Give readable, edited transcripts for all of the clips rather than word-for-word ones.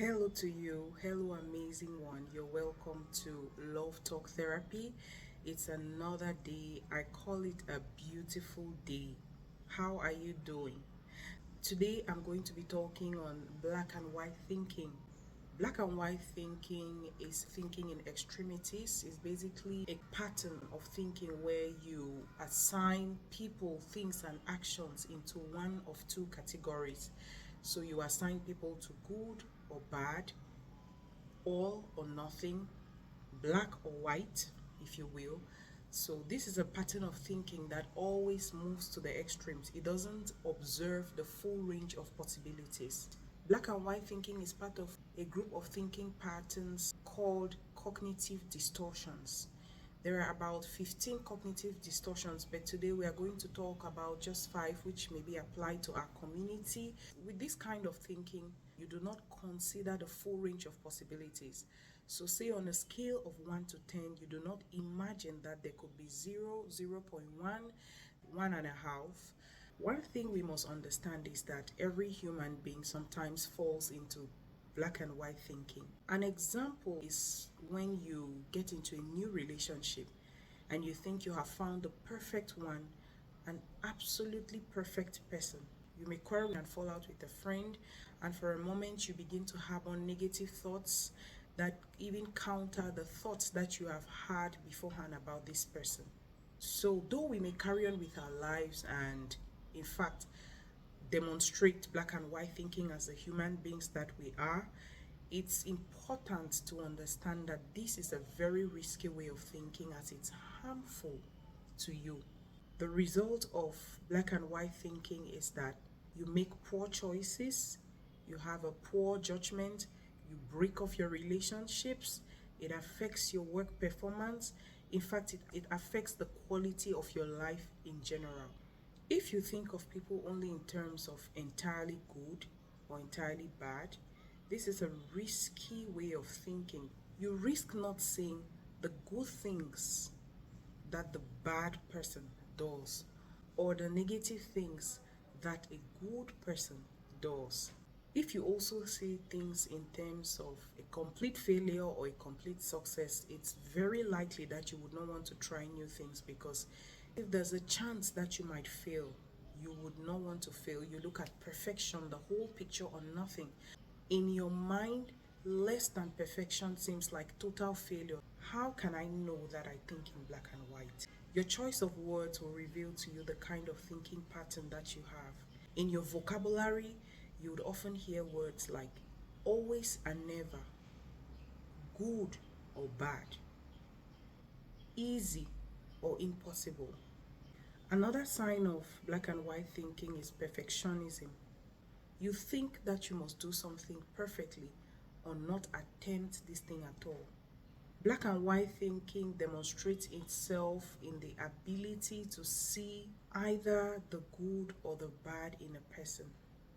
Hello to you, hello amazing one. You're welcome to Love Talk Therapy. It's another day. I call it a beautiful day. How are you doing? Today I'm going to be talking on black and white thinking. Black and white thinking is thinking in extremities. It's basically a pattern of thinking where you assign people, things, and actions into one of two categories. So you assign people to good or bad, all or nothing, black or white, if you will. So this is a pattern of thinking that always moves to the extremes. It doesn't observe the full range of possibilities. Black and white thinking is part of a group of thinking patterns called cognitive distortions. There are about 15 cognitive distortions, but today we are going to talk about just 5 which may be applied to our community. With this kind of thinking, you do not consider the full range of possibilities. So say on a scale of 1 to 10, you do not imagine that there could be 0, 0.1, 1.5. One thing we must understand is that every human being sometimes falls into black and white thinking. An example is when you get into a new relationship and you think you have found the perfect one, an absolutely perfect person. You may quarrel and fall out with a friend, and for a moment you begin to harbor negative thoughts that even counter the thoughts that you have had beforehand about this person. So though we may carry on with our lives and in fact demonstrate black and white thinking as the human beings that we are, it's important to understand that this is a very risky way of thinking as it's harmful to you. The result of black and white thinking is that you make poor choices, you have a poor judgment, you break off your relationships, it affects your work performance. In fact, it affects the quality of your life in general. If you think of people only in terms of entirely good or entirely bad, this is a risky way of thinking. You risk not seeing the good things that the bad person does or the negative things that a good person does. If you also see things in terms of a complete failure or a complete success, it's very likely that you would not want to try new things, because if there's a chance that you might fail, you would not want to fail. You look at perfection, the whole picture, or nothing. In your mind, less than perfection seems like total failure. How can I know that I think in black and white? Your choice of words will reveal to you the kind of thinking pattern that you have. In your vocabulary, you would often hear words like always and never, good or bad, easy or impossible. Another sign of black and white thinking is perfectionism. You think that you must do something perfectly or not attempt this thing at all. Black and white thinking demonstrates itself in the ability to see either the good or the bad in a person.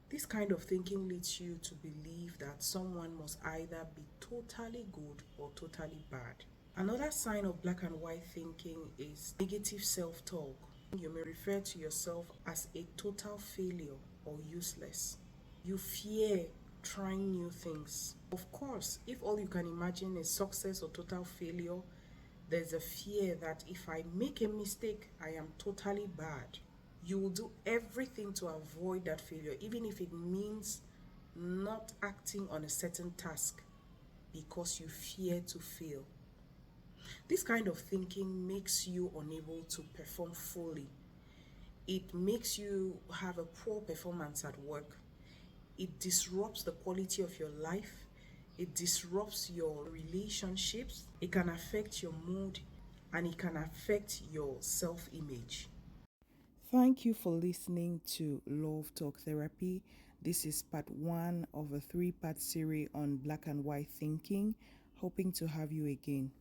This kind of thinking leads you to believe that someone must either be totally good or totally bad. Another sign of black and white thinking is negative self-talk. You may refer to yourself as a total failure or useless. You fear trying new things. Of course, if all you can imagine is success or total failure, there's a fear that if I make a mistake, I am totally bad. You will do everything to avoid that failure, even if it means not acting on a certain task because you fear to fail. This kind of thinking makes you unable to perform fully. It makes you have a poor performance at work. It disrupts the quality of your life. It disrupts your relationships. It can affect your mood and it can affect your self-image. Thank you for listening to Love Talk Therapy. This is part 1 of a 3-part series on black and white thinking. Hoping to have you again.